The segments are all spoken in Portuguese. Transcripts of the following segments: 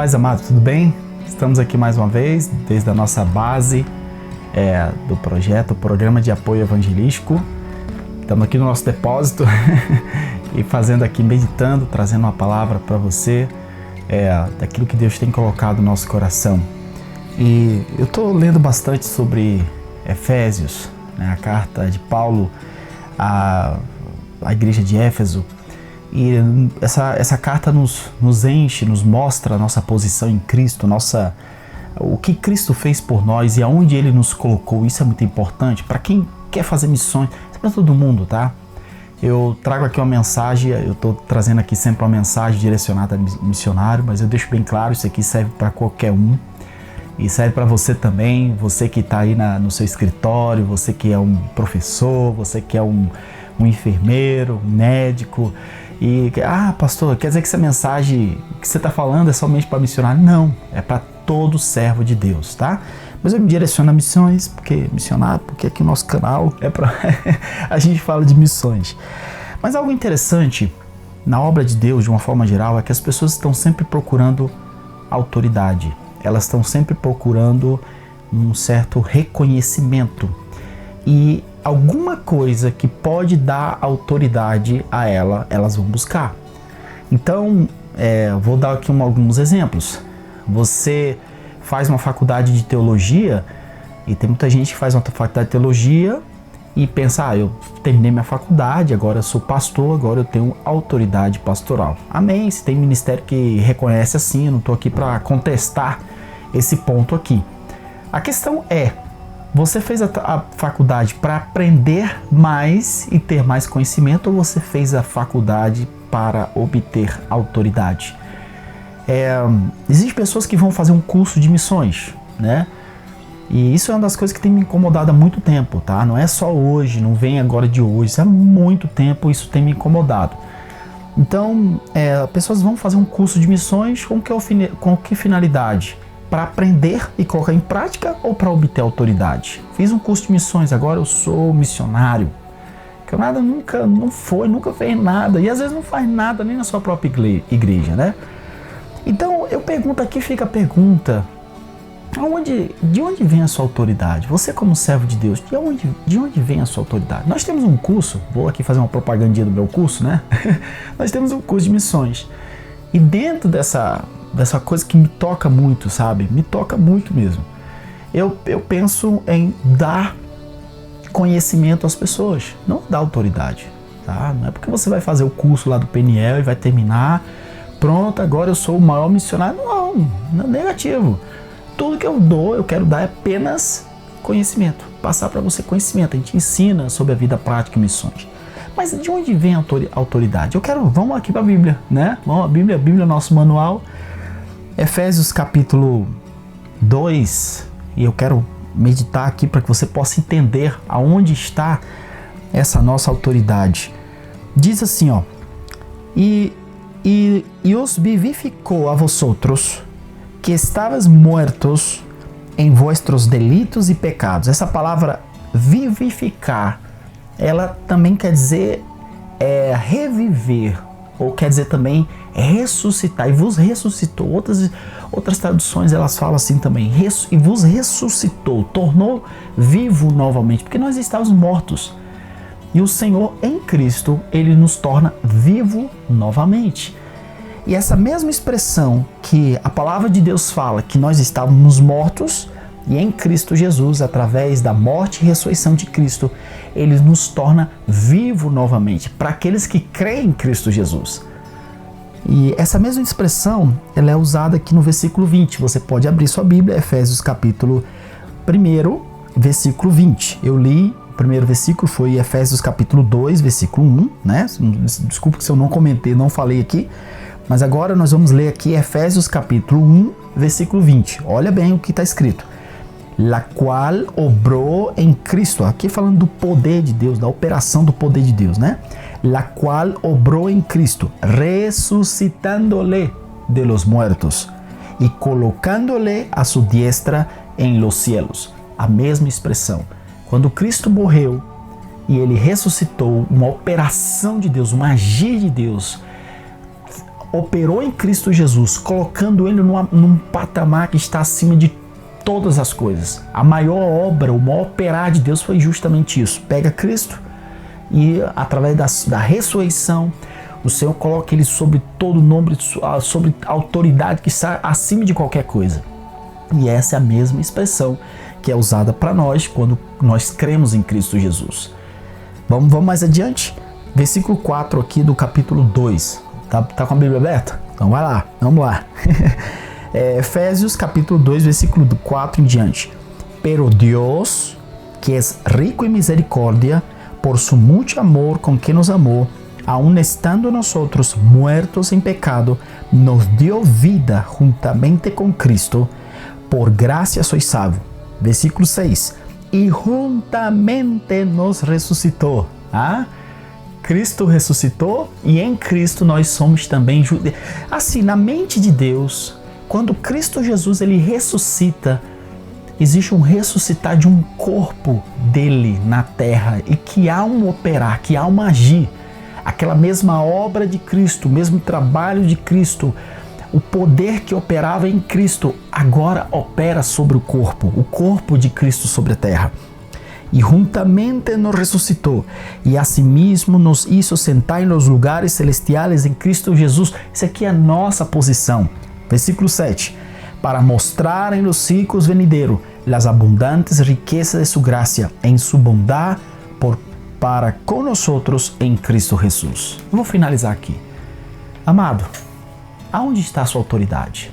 Paz amado, tudo bem? Estamos aqui mais uma vez, desde a nossa base do projeto, Programa de Apoio Evangelístico. Estamos aqui no nosso depósito e fazendo aqui, meditando, trazendo uma palavra para você, daquilo que Deus tem colocado no nosso coração. E eu estou lendo bastante sobre Efésios, né, a carta de Paulo à igreja de Éfeso. E essa carta nos enche, nos mostra a nossa posição em Cristo, o que Cristo fez por nós e aonde Ele nos colocou. Isso é muito importante para quem quer fazer missões, para todo mundo, tá? Eu trago aqui uma mensagem, eu estou trazendo aqui sempre uma mensagem direcionada a missionário, mas eu deixo bem claro, isso aqui serve para qualquer um. E serve para você também, você que está aí no seu escritório, você que é um professor, você que é um enfermeiro, um médico. E, pastor, quer dizer que essa mensagem que você está falando é somente para missionário? Não, é para todo servo de Deus, tá? Mas eu me direciono a missões, porque aqui o nosso canal é para a gente fala de missões. Mas algo interessante na obra de Deus, de uma forma geral, é que as pessoas estão sempre procurando autoridade. Elas estão sempre procurando um certo reconhecimento. E alguma coisa que pode dar autoridade a elas vão buscar. Então, vou dar aqui alguns exemplos. Você faz uma faculdade de teologia e tem muita gente que faz uma faculdade de teologia e pensa, eu terminei minha faculdade, agora eu sou pastor, agora eu tenho autoridade pastoral. Amém, se tem ministério que reconhece assim, eu não estou aqui para contestar esse ponto aqui. A questão é, você fez a faculdade para aprender mais e ter mais conhecimento ou você fez a faculdade para obter autoridade? Existem pessoas que vão fazer um curso de missões, né? E isso é uma das coisas que tem me incomodado há muito tempo, tá? Não é só hoje, não vem agora de hoje, há muito tempo isso tem me incomodado. Então, pessoas vão fazer um curso de missões com que finalidade? Para aprender e colocar em prática ou para obter autoridade? Fiz um curso de missões, agora eu sou missionário. Camarada nunca fez nada e às vezes não faz nada nem na sua própria igreja, né? Então eu pergunto aqui, fica a pergunta, de onde vem a sua autoridade? Você como servo de Deus, de onde vem a sua autoridade? Nós temos um curso, vou aqui fazer uma propagandinha do meu curso, né? Nós temos um curso de missões e dentro dessa coisa que me toca muito, sabe? Me toca muito mesmo. Eu penso em dar conhecimento às pessoas, não dar autoridade, tá? Não é porque você vai fazer o curso lá do PNL e vai terminar, pronto, agora eu sou o maior missionário. Não é negativo. Tudo que eu dou, eu quero dar apenas conhecimento, passar para você conhecimento. A gente ensina sobre a vida prática e missões. Mas de onde vem a autoridade? Vamos aqui para a Bíblia, né? Vamos, a Bíblia é o nosso manual. Efésios capítulo 2, e eu quero meditar aqui para que você possa entender aonde está essa nossa autoridade. Diz assim, e os vivificou a vosotros, que estavas muertos em vossos delitos e pecados. Essa palavra vivificar, ela também quer dizer reviver, ou quer dizer também ressuscitar, e vos ressuscitou. Outras traduções elas falam assim também, e vos ressuscitou, tornou vivo novamente, porque nós estávamos mortos. E o Senhor em Cristo, Ele nos torna vivo novamente. E essa mesma expressão que a palavra de Deus fala, que nós estávamos mortos, e em Cristo Jesus, através da morte e ressurreição de Cristo, Ele nos torna vivo novamente, para aqueles que creem em Cristo Jesus. E essa mesma expressão, ela é usada aqui no versículo 20. Você pode abrir sua Bíblia, Efésios capítulo 1, versículo 20. Eu li, o primeiro versículo foi Efésios capítulo 2, versículo 1, né? Desculpa se eu não comentei, não falei aqui. Mas agora nós vamos ler aqui Efésios capítulo 1, versículo 20. Olha bem o que está escrito. La qual obrou em Cristo. Aqui falando do poder de Deus, da operação do poder de Deus, né? La qual obrou em Cristo, resucitando-le de los muertos y colocando-le a su diestra en los cielos. A mesma expressão. Quando Cristo morreu e Ele ressuscitou, uma operação de Deus, uma agir de Deus, operou em Cristo Jesus, colocando ele num patamar que está acima de todas as coisas. A maior obra, o maior operar de Deus foi justamente isso. Pega Cristo e, através da ressurreição, o Senhor coloca ele sobre todo nome, sobre a autoridade que está acima de qualquer coisa. E essa é a mesma expressão que é usada para nós quando nós cremos em Cristo Jesus. Vamos mais adiante? Versículo 4 aqui do capítulo 2. Tá com a Bíblia aberta? Então vai lá, vamos lá. Efésios capítulo 2, versículo 4 em diante. Pero Dios, que es rico en misericordia, por su mucho amor con que nos amó, aun estando nosotros muertos en pecado, nos dio vida juntamente con Cristo, por gracia sois salvo. Versículo 6. Y juntamente nos resucitó. Cristo ressuscitou e em Cristo nós somos também judeus. Assim, na mente de Deus, quando Cristo Jesus ele ressuscita, existe um ressuscitar de um corpo dele na terra e que há um operar, que há um agir. Aquela mesma obra de Cristo, o mesmo trabalho de Cristo, o poder que operava em Cristo agora opera sobre o corpo de Cristo sobre a terra. E juntamente nos ressuscitou, e asimismo nos hizo sentar em los lugares celestiales em Cristo Jesus. Isso aqui é a nossa posição. Versículo 7. Para mostrar em los siglos venideros las abundantes riquezas de su gracia en su bondad para com nosotros em Cristo Jesus. Eu vou finalizar aqui. Amado, aonde está a sua autoridade?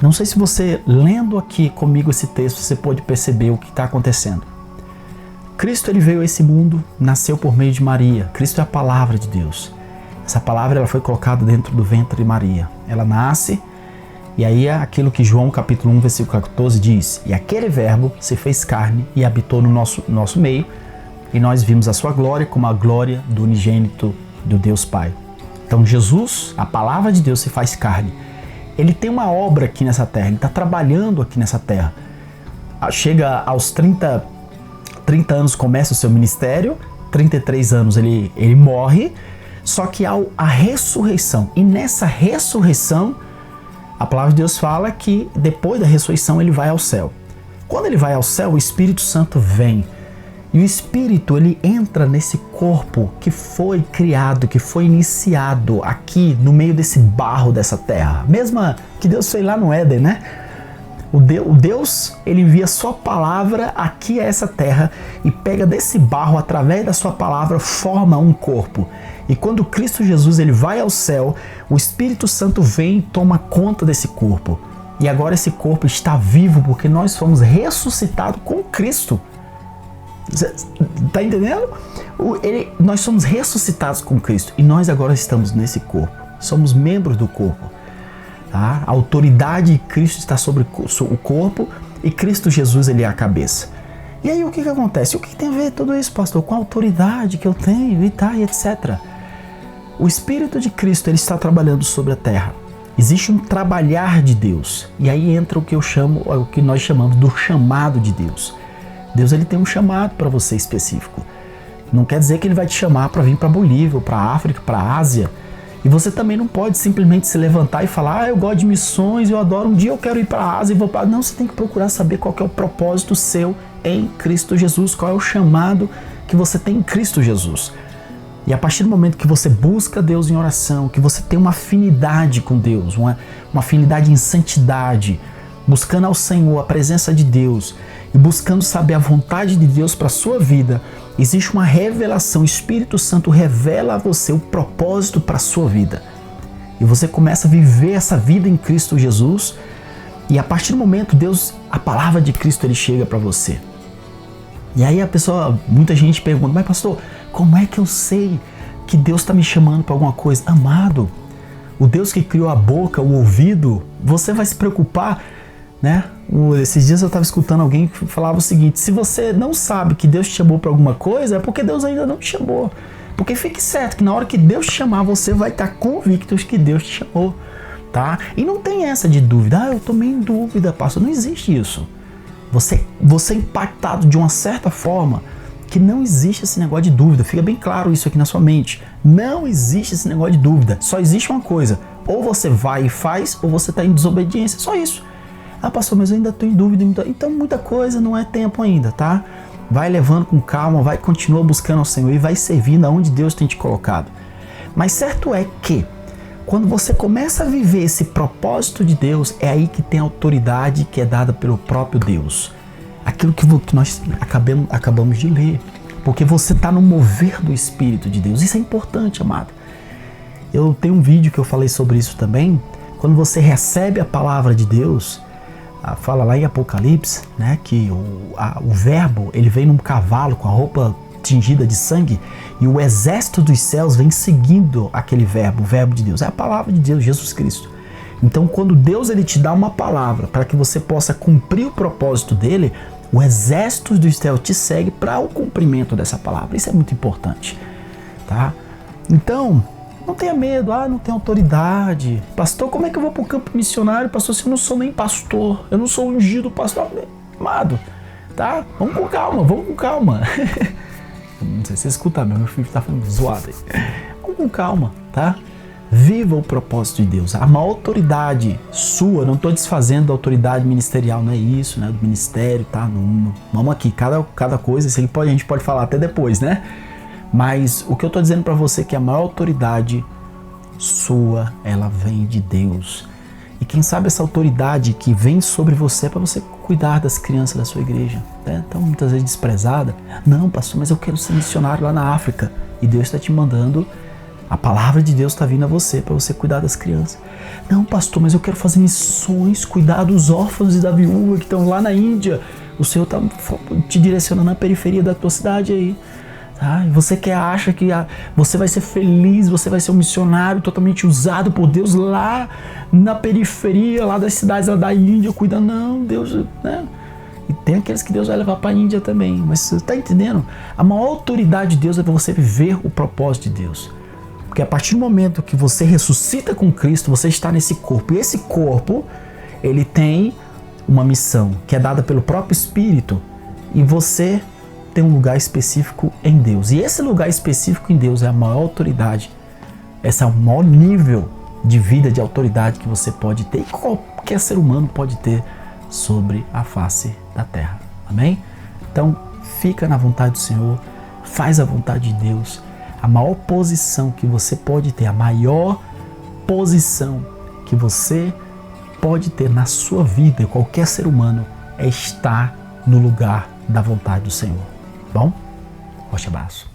Não sei se você, lendo aqui comigo esse texto, você pode perceber o que está acontecendo. Cristo ele veio a esse mundo, nasceu por meio de Maria. Cristo é a palavra de Deus. Essa palavra ela foi colocada dentro do ventre de Maria. Ela nasce e aí é aquilo que João capítulo 1, versículo 14 diz: e aquele verbo se fez carne e habitou no nosso meio, e nós vimos a sua glória como a glória do unigênito do Deus Pai. Então Jesus, a palavra de Deus se faz carne. Ele tem uma obra aqui nessa terra, ele está trabalhando aqui nessa terra. Chega aos 30 anos, começa o seu ministério, 33 anos ele morre, só que há a ressurreição. E nessa ressurreição, a palavra de Deus fala que depois da ressurreição ele vai ao céu. Quando ele vai ao céu, o Espírito Santo vem. E o Espírito ele entra nesse corpo que foi criado, que foi iniciado aqui no meio desse barro dessa terra. Mesma que Deus fez lá no Éden, né? O Deus, ele envia sua palavra aqui a essa terra e pega desse barro, através da sua palavra, forma um corpo. E quando Cristo Jesus ele vai ao céu, o Espírito Santo vem e toma conta desse corpo. E agora esse corpo está vivo porque nós fomos ressuscitados com Cristo. Tá entendendo? Nós somos ressuscitados com Cristo e nós agora estamos nesse corpo. Somos membros do corpo. Tá? A autoridade de Cristo está sobre o corpo e Cristo Jesus ele é a cabeça. E aí o que acontece? O que tem a ver tudo isso, pastor? Com a autoridade que eu tenho e etc. O Espírito de Cristo ele está trabalhando sobre a terra. Existe um trabalhar de Deus. E aí entra o que nós chamamos do chamado de Deus. Deus ele tem um chamado para você específico. Não quer dizer que ele vai te chamar para vir para a Bolívia, para a África, para a Ásia. E você também não pode simplesmente se levantar e falar: eu gosto de missões, eu adoro, um dia eu quero ir para a Ásia e vou para... Não, você tem que procurar saber qual que é o propósito seu em Cristo Jesus, qual é o chamado que você tem em Cristo Jesus. E a partir do momento que você busca Deus em oração, que você tem uma afinidade com Deus, uma afinidade em santidade, buscando ao Senhor, a presença de Deus e buscando saber a vontade de Deus para a sua vida, existe uma revelação. O Espírito Santo revela a você o propósito para a sua vida. E você começa a viver essa vida em Cristo Jesus. E a partir do momento, a palavra de Cristo, ele chega para você. E aí muita gente pergunta: mas pastor, como é que eu sei que Deus está me chamando para alguma coisa? Amado, o Deus que criou a boca, o ouvido, você vai se preocupar, né? Esses dias eu estava escutando alguém que falava o seguinte: se você não sabe que Deus te chamou para alguma coisa, é porque Deus ainda não te chamou. Porque fique certo que na hora que Deus te chamar, você vai estar convicto de que Deus te chamou, tá? E não tem essa de dúvida. Eu estou meio em dúvida, pastor. Não existe isso. Você é impactado de uma certa forma que não existe esse negócio de dúvida. Fica bem claro isso aqui na sua mente. Não existe esse negócio de dúvida. Só existe uma coisa: Ou você vai e faz, ou você está em desobediência. Só isso. Ah, pastor, mas eu ainda estou em dúvida. Então muita coisa, não é tempo ainda, tá? Vai levando com calma, vai continuar buscando ao Senhor e vai servindo aonde Deus tem te colocado. Mas certo é que, quando você começa a viver esse propósito de Deus, é aí que tem a autoridade que é dada pelo próprio Deus. Aquilo que nós acabamos de ler. Porque você está no mover do Espírito de Deus. Isso é importante, amado. Eu tenho um vídeo que eu falei sobre isso também. Quando você recebe a palavra de Deus, fala lá em Apocalipse, né, que o verbo ele vem num cavalo com a roupa tingida de sangue e o exército dos céus vem seguindo aquele verbo, o verbo de Deus. É a palavra de Deus, Jesus Cristo. Então, quando Deus ele te dá uma palavra para que você possa cumprir o propósito dele, o exército dos céus te segue para o cumprimento dessa palavra. Isso é muito importante, tá? Então, não tenha medo, não tenho autoridade. Pastor, como é que eu vou para o campo missionário? Pastor, se eu não sou nem pastor, eu não sou ungido pastor. Amado, tá? Vamos com calma. Não sei se você escuta, meu filho está falando zoado aí. Vamos com calma, tá? Viva o propósito de Deus. A maior autoridade sua, não estou desfazendo da autoridade ministerial, não é isso, né? Do ministério, tá? Não, vamos aqui, cada coisa, isso a gente pode falar até depois, né? Mas o que eu estou dizendo para você é que a maior autoridade sua, ela vem de Deus. E quem sabe essa autoridade que vem sobre você é para você cuidar das crianças da sua igreja, né? Então muitas vezes desprezada. Não, pastor, mas eu quero ser missionário lá na África. E Deus está te mandando. A palavra de Deus está vindo a você para você cuidar das crianças. Não, pastor, mas eu quero fazer missões, cuidar dos órfãos e da viúva que estão lá na Índia. O Senhor está te direcionando na periferia da tua cidade aí. Tá? E você acha que você vai ser feliz, você vai ser um missionário totalmente usado por Deus lá na periferia, lá das cidades lá da Índia, cuidando. Não, Deus, né? E tem aqueles que Deus vai levar para a Índia também. Mas você está entendendo? A maior autoridade de Deus é para você viver o propósito de Deus. Porque a partir do momento que você ressuscita com Cristo, você está nesse corpo. E esse corpo, ele tem uma missão que é dada pelo próprio Espírito. E você tem um lugar específico em Deus. E esse lugar específico em Deus é a maior autoridade. Esse é o maior nível de vida, de autoridade que você pode ter. E qualquer ser humano pode ter sobre a face da terra. Amém? Então, fica na vontade do Senhor. Faz a vontade de Deus. A maior posição que você pode ter, a maior posição que você pode ter na sua vida, qualquer ser humano, é estar no lugar da vontade do Senhor. Bom? Forte abraço.